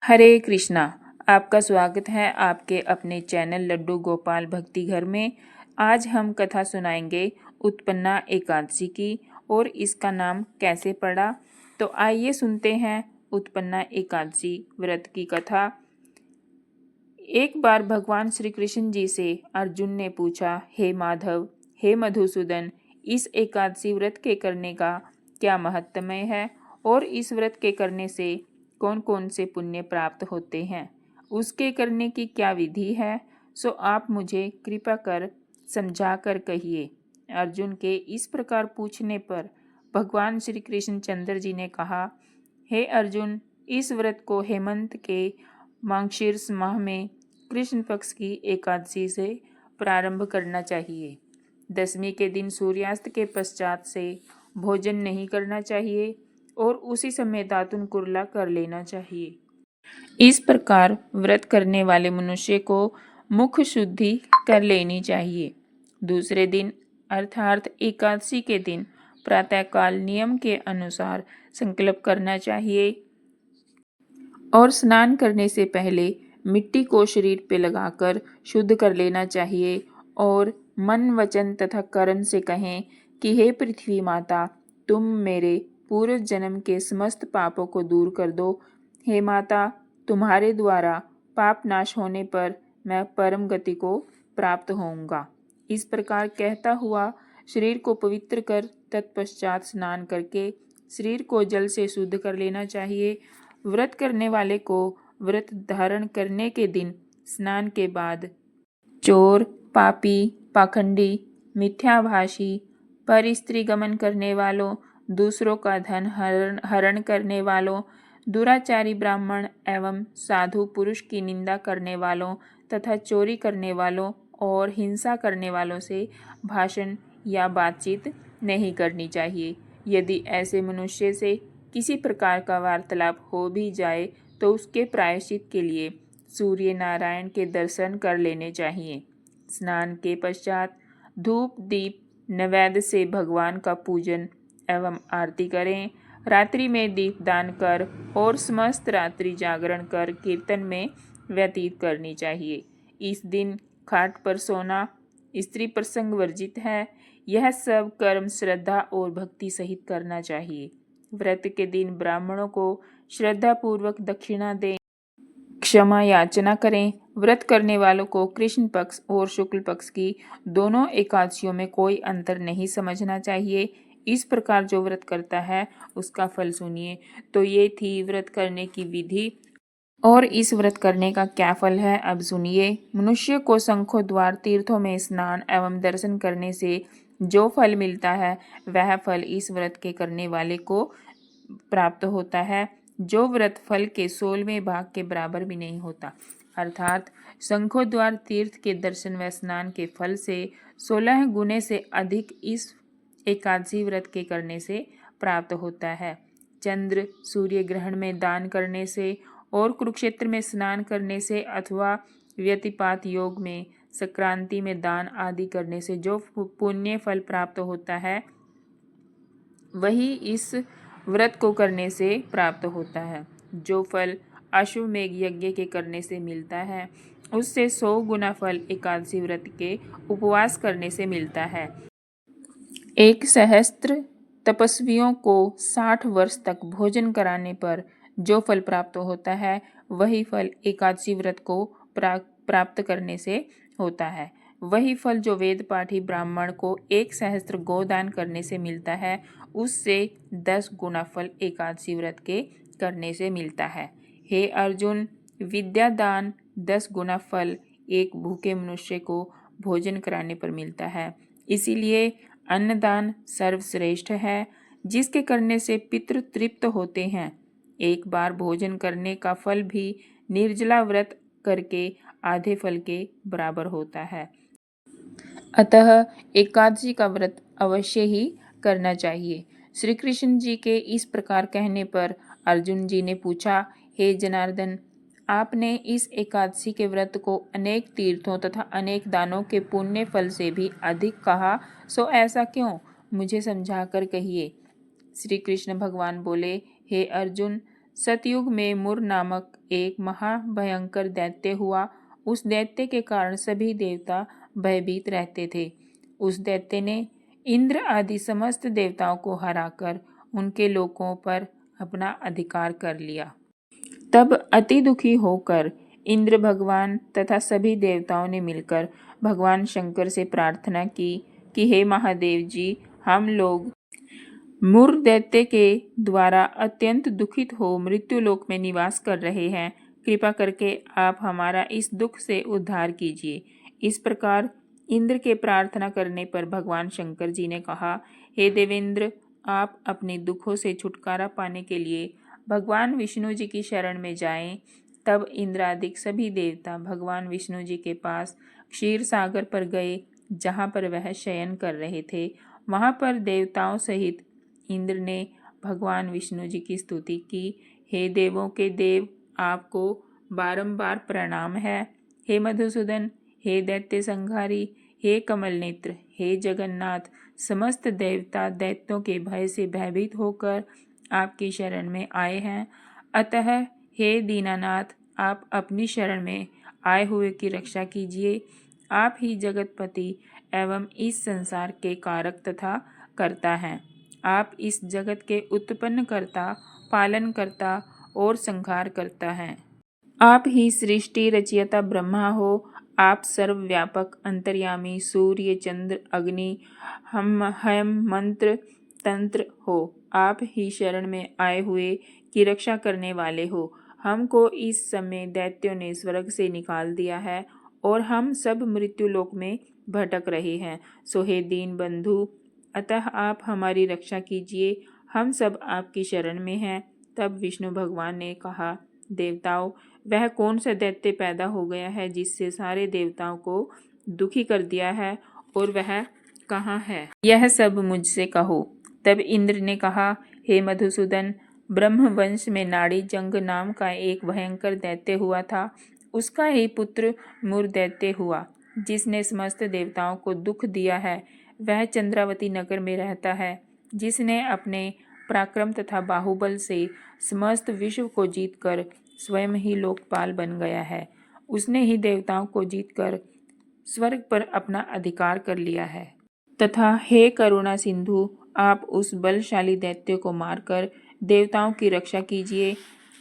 हरे कृष्णा। आपका स्वागत है आपके अपने चैनल लड्डू गोपाल भक्ति घर में। आज हम कथा सुनाएंगे उत्पन्ना एकादशी की और इसका नाम कैसे पड़ा। तो आइए सुनते हैं उत्पन्ना एकादशी व्रत की कथा। एक बार भगवान श्री कृष्ण जी से अर्जुन ने पूछा, हे माधव, हे मधुसूदन, इस एकादशी व्रत के करने का क्या महत्वमय है और इस व्रत के करने से कौन कौन से पुण्य प्राप्त होते हैं, उसके करने की क्या विधि है, सो आप मुझे कृपा कर समझा कर कहिए। अर्जुन के इस प्रकार पूछने पर भगवान श्री कृष्ण चंद्र जी ने कहा, हे अर्जुन, इस व्रत को हेमंत के मार्गशीर्ष माह में कृष्ण पक्ष की एकादशी से प्रारंभ करना चाहिए। दशमी के दिन सूर्यास्त के पश्चात से भोजन नहीं करना चाहिए और उसी समय दातुन कुरला कर लेना चाहिए। इस प्रकार व्रत करने वाले मनुष्य को मुख शुद्धि कर लेनी चाहिए। दूसरे दिन अर्थात एकादशी के दिन प्रातःकाल नियम के अनुसार संकल्प करना चाहिए और स्नान करने से पहले मिट्टी को शरीर पे लगाकर शुद्ध कर लेना चाहिए और मन वचन तथा कर्म से कहें कि हे पृथ्वी माता, तुम मेरे पूर्व जन्म के समस्त पापों को दूर कर दो। हे माता, तुम्हारे द्वारा पाप नाश होने पर मैं परम गति को प्राप्त होऊंगा। इस प्रकार कहता हुआ शरीर को पवित्र कर तत्पश्चात स्नान करके शरीर को जल से शुद्ध कर लेना चाहिए। व्रत करने वाले को व्रत धारण करने के दिन स्नान के बाद चोर, पापी, पाखंडी, मिथ्याभाषी, पर स्त्री गमन करने वालों, दूसरों का धन हरण करने वालों, दुराचारी ब्राह्मण एवं साधु पुरुष की निंदा करने वालों तथा चोरी करने वालों और हिंसा करने वालों से भाषण या बातचीत नहीं करनी चाहिए। यदि ऐसे मनुष्य से किसी प्रकार का वार्तालाप हो भी जाए तो उसके प्रायश्चित के लिए सूर्य नारायण के दर्शन कर लेने चाहिए। स्नान के पश्चात धूप दीप नैवेद्य से भगवान का पूजन एवं आरती करें। रात्रि में दीपदान कर और समस्त रात्रि जागरण कर कीर्तन में व्यतीत करनी चाहिए। इस दिन खाट पर सोना स्त्री प्रसंग वर्जित है। यह सब कर्म श्रद्धा और भक्ति सहित करना चाहिए। व्रत के दिन ब्राह्मणों को श्रद्धा पूर्वक दक्षिणा दें, क्षमा याचना करें। व्रत करने वालों को कृष्ण पक्ष और शुक्ल पक्ष की दोनों एकादशियों में कोई अंतर नहीं समझना चाहिए। इस प्रकार जो व्रत करता है उसका फल सुनिए। तो ये थी व्रत करने की विधि और इस व्रत करने का क्या फल है, अब सुनिए। मनुष्य को शंखों द्वार तीर्थों में स्नान एवं दर्शन करने से जो फल मिलता है वह फल इस व्रत के करने वाले को प्राप्त होता है, जो व्रत फल के 16वें भाग के बराबर भी नहीं होता। अर्थात शंखों द्वार तीर्थ के दर्शन व स्नान के फल से 16 गुने से अधिक इस एकादशी व्रत के करने से प्राप्त होता है। चंद्र सूर्य ग्रहण में दान करने से और कुरुक्षेत्र में स्नान करने से अथवा व्यतिपात योग में संक्रांति में दान आदि करने से जो पुण्य फल प्राप्त होता है वही इस व्रत को करने से प्राप्त होता है। जो फल अश्वमेघ यज्ञ के करने से मिलता है उससे 100 गुना फल एकादशी व्रत के उपवास करने से मिलता है। 1 सहस्त्र तपस्वियों को 60 वर्ष तक भोजन कराने पर जो फल प्राप्त होता है वही फल एकादशी व्रत को प्राप्त करने से होता है। वही फल जो वेद पाठी ब्राह्मण को 1 सहस्त्र गोदान करने से मिलता है उससे 10 गुना फल एकादशी व्रत के करने से मिलता है। हे अर्जुन, विद्या दान 10 गुना फल एक भूखे मनुष्य को भोजन कराने पर मिलता है। इसीलिए अन्नदान सर्वश्रेष्ठ है, जिसके करने से पितृ तृप्त होते हैं। एक बार भोजन करने का फल भी निर्जला व्रत करके आधे फल के बराबर होता है। अतः एकादशी का व्रत अवश्य ही करना चाहिए। श्री कृष्ण जी के इस प्रकार कहने पर अर्जुन जी ने पूछा, हे जनार्दन, आपने इस एकादशी के व्रत को अनेक तीर्थों तथा अनेक दानों के पुण्य फल से भी अधिक कहा, सो ऐसा क्यों, मुझे समझा कर कहिए। श्री कृष्ण भगवान बोले, हे अर्जुन, सतयुग में मुर नामक एक महाभयंकर दैत्य हुआ। उस दैत्य के कारण सभी देवता भयभीत रहते थे। उस दैत्य ने इंद्र आदि समस्त देवताओं को हराकर उनके लोकों पर अपना अधिकार कर लिया। तब अति दुखी होकर इंद्र भगवान तथा सभी देवताओं ने मिलकर भगवान शंकर से प्रार्थना की कि हे महादेव जी, हम लोग मुर दैत्य के द्वारा अत्यंत दुखित हो मृत्युलोक में निवास कर रहे हैं। कृपा करके आप हमारा इस दुख से उद्धार कीजिए। इस प्रकार इंद्र के प्रार्थना करने पर भगवान शंकर जी ने कहा, हे देवेंद्र, आप अपने दुखों से छुटकारा पाने के लिए भगवान विष्णु जी की शरण में जाएं। तब इंद्रादिक सभी देवता भगवान विष्णु जी के पास क्षीर सागर पर गए, जहाँ पर वह शयन कर रहे थे। वहाँ पर देवताओं सहित इंद्र ने भगवान विष्णु जी की स्तुति की। हे देवों के देव, आपको बारंबार प्रणाम है। हे मधुसूदन, हे दैत्य संहारी, हे कमल नेत्र, हे जगन्नाथ, समस्त देवता दैत्यों के भय से भयभीत होकर आपकी शरण में आए हैं। अतः हे दीनानाथ, आप अपनी शरण में आए हुए की रक्षा कीजिए। आप ही जगतपति एवं इस संसार के कारक तथा कर्ता हैं। आप इस जगत के उत्पन्न करता, पालन करता और संहार करता हैं। आप ही सृष्टि रचयिता ब्रह्मा हो। आप सर्वव्यापक अंतर्यामी सूर्य चंद्र अग्नि हम मंत्र तंत्र हो। आप ही शरण में आए हुए की रक्षा करने वाले हो। हमको इस समय दैत्यों ने स्वर्ग से निकाल दिया है और हम सब मृत्युलोक में भटक रहे हैं। सो हे दीन बंधु, अतः आप हमारी रक्षा कीजिए। हम सब आपकी शरण में हैं। तब विष्णु भगवान ने कहा, देवताओं, वह कौन सा दैत्य पैदा हो गया है जिससे सारे देवताओं को दुखी कर दिया है, और वह कहाँ है? यह सब मुझसे कहो। तब इंद्र ने कहा, हे मधुसूदन, ब्रह्मवंश में नाड़ी जंग नाम का एक भयंकर दैत्य हुआ था। उसका ही पुत्र मुर दैत्य हुआ, जिसने समस्त देवताओं को दुख दिया है। वह चंद्रावती नगर में रहता है, जिसने अपने पराक्रम तथा बाहुबल से समस्त विश्व को जीतकर स्वयं ही लोकपाल बन गया है। उसने ही देवताओं को जीतकर स्वर्ग पर अपना अधिकार कर लिया है। तथा हे करुणा सिंधु, आप उस बलशाली दैत्य को मारकर देवताओं की रक्षा कीजिए।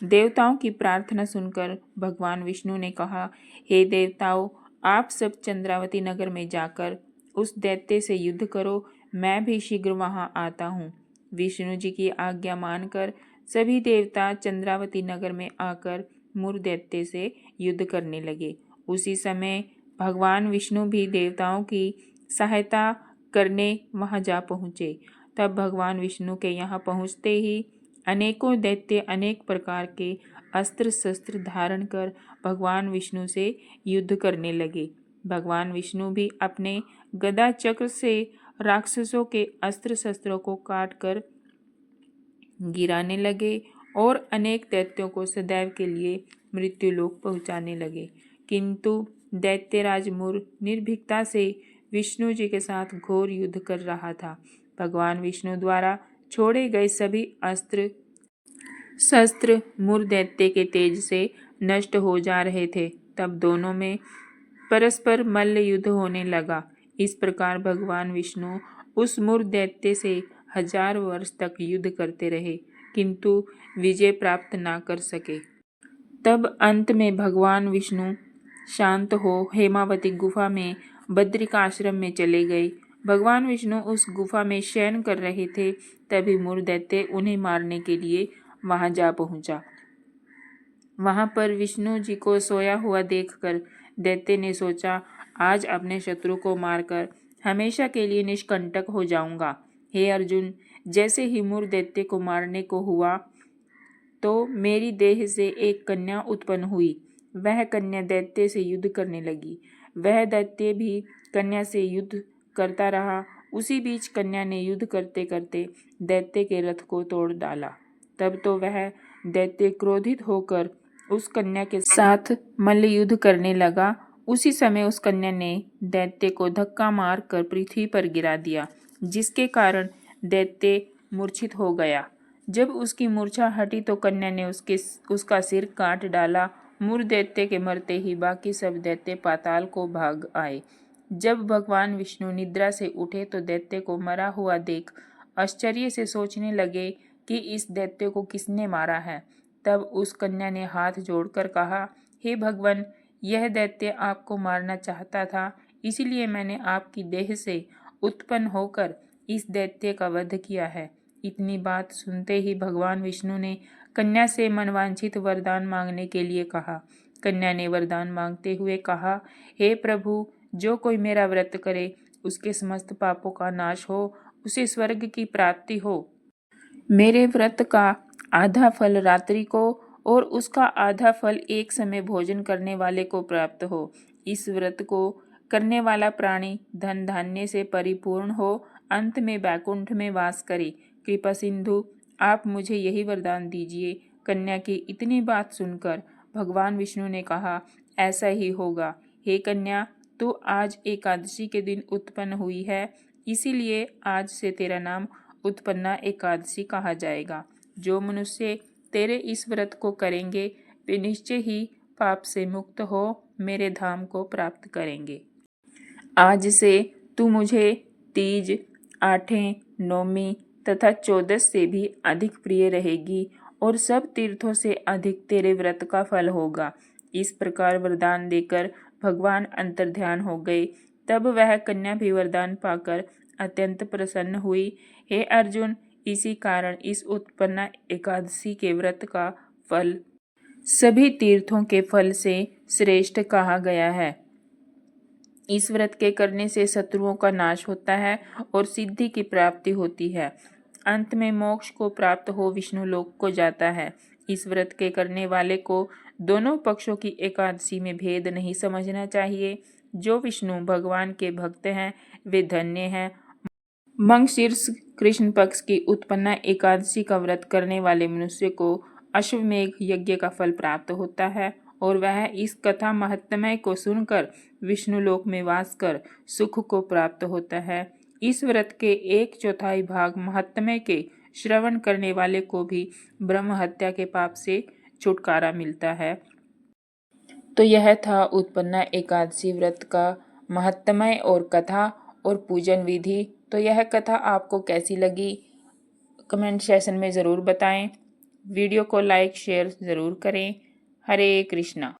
देवताओं की प्रार्थना सुनकर भगवान विष्णु ने कहा, हे देवताओं, आप सब चंद्रावती नगर में जाकर उस दैत्य से युद्ध करो। मैं भी शीघ्र वहां आता हूँ। विष्णु जी की आज्ञा मानकर सभी देवता चंद्रावती नगर में आकर मुर दैत्य से युद्ध करने लगे। उसी समय भगवान विष्णु भी देवताओं की सहायता करने वहां जा पहुँचे। तब भगवान विष्णु के यहाँ पहुँचते ही अनेकों दैत्य अनेक प्रकार के अस्त्र शस्त्र धारण कर भगवान विष्णु से युद्ध करने लगे। भगवान विष्णु भी अपने गदा चक्र से राक्षसों के अस्त्र शस्त्रों को काट कर गिराने लगे और अनेक दैत्यों को सदैव के लिए मृत्युलोक पहुंचाने लगे। किंतु दैत्यराज मुर निर्भीकता से विष्णु जी के साथ घोर युद्ध कर रहा था। भगवान विष्णु द्वारा छोड़े गए सभी अस्त्र शस्त्र मुर दैत्य के तेज से नष्ट हो जा रहे थे। तब दोनों में परस्पर मल्ल युद्ध होने लगा। इस प्रकार भगवान विष्णु उस मुर दैत्य से 1000 वर्ष तक युद्ध करते रहे, किंतु विजय प्राप्त ना कर सके। तब अंत में भगवान विष्णु शांत हो हेमावती गुफा में बद्रिका आश्रम में चले गए। भगवान विष्णु उस गुफा में शयन कर रहे थे। तभी मुर दैत्य उन्हें मारने के लिए वहां जा पहुंचा। वहां पर विष्णु जी को सोया हुआ देखकर दैत्य ने सोचा, आज अपने शत्रु को मारकर हमेशा के लिए निष्कंटक हो जाऊंगा। हे अर्जुन, जैसे ही मुर दैत्य को मारने को हुआ तो मेरी देह से एक कन्या उत्पन्न हुई। वह कन्या दैत्य से युद्ध करने लगी। वह दैत्य भी कन्या से युद्ध करता रहा। उसी बीच कन्या ने युद्ध करते करते दैत्य के रथ को तोड़ डाला। तब तो वह दैत्य क्रोधित होकर उस कन्या के साथ मल्ल युद्ध करने लगा। उसी समय उस कन्या ने दैत्य को धक्का मारकर पृथ्वी पर गिरा दिया, जिसके कारण दैत्य मूर्छित हो गया। जब उसकी मूर्छा हटी तो कन्या ने उसका सिर काट डाला। मूर दैत्य के मरते ही बाकी सब दैत्य पाताल को भाग आए। जब भगवान विष्णु निद्रा से उठे तो दैत्य को मरा हुआ देख आश्चर्य से सोचने लगे कि इस दैत्य को किसने मारा है। तब उस कन्या ने हाथ जोड़कर कहा, हे भगवान, यह दैत्य आपको मारना चाहता था, इसलिए मैंने आपकी देह से उत्पन्न होकर इस दैत्य का वध किया है। इतनी बात सुनते ही भगवान विष्णु ने कन्या से मनवांछित वरदान मांगने के लिए कहा। कन्या ने वरदान मांगते हुए कहा, हे प्रभु, जो कोई मेरा व्रत करे उसके समस्त पापों का नाश हो, उसे स्वर्ग की प्राप्ति हो। मेरे व्रत का आधा फल रात्रि को और उसका आधा फल एक समय भोजन करने वाले को प्राप्त हो। इस व्रत को करने वाला प्राणी धन धान्य से परिपूर्ण हो, अंत में वैकुंठ में वास करे। कृपा सिंधु, आप मुझे यही वरदान दीजिए। कन्या की इतनी बात सुनकर भगवान विष्णु ने कहा, ऐसा ही होगा। हे कन्या, तू आज एकादशी के दिन उत्पन्न हुई है, इसीलिए आज से तेरा नाम उत्पन्ना एकादशी कहा जाएगा। जो मनुष्य तेरे इस व्रत को करेंगे वे निश्चय ही पाप से मुक्त हो मेरे धाम को प्राप्त करेंगे। आज से तू मुझे तीज, आठें, नौमी तथा चौदस से भी अधिक प्रिय रहेगी और सब तीर्थों से अधिक तेरे व्रत का फल होगा। इस प्रकार वरदान देकर भगवान अंतर्ध्यान हो गए। तब वह कन्या भी वरदान पाकर अत्यंत प्रसन्न हुई। हे अर्जुन, इसी कारण इस उत्पन्ना एकादशी के व्रत का फल सभी तीर्थों के फल से श्रेष्ठ कहा गया है। इस व्रत के करने से शत्रुओं का नाश होता है और सिद्धि की प्राप्ति होती है। अंत में मोक्ष को प्राप्त हो विष्णु लोक को जाता है। इस व्रत के करने वाले को दोनों पक्षों की एकादशी में भेद नहीं समझना चाहिए। जो विष्णु भगवान के भक्त हैं वे धन्य हैं। मंगशीर्ष कृष्ण पक्ष की उत्पन्ना एकादशी का व्रत करने वाले मनुष्य को अश्वमेघ यज्ञ का फल प्राप्त होता है और वह इस कथा महत्मय को सुनकर विष्णु लोक में वास कर सुख को प्राप्त होता है। इस व्रत के 1/4 भाग महात्म्य के श्रवण करने वाले को भी ब्रह्म हत्या के पाप से छुटकारा मिलता है। तो यह था उत्पन्ना एकादशी व्रत का महात्म्य और कथा और पूजन विधि। तो यह कथा आपको कैसी लगी कमेंट सेशन में ज़रूर बताएं। वीडियो को लाइक शेयर ज़रूर करें। हरे कृष्णा।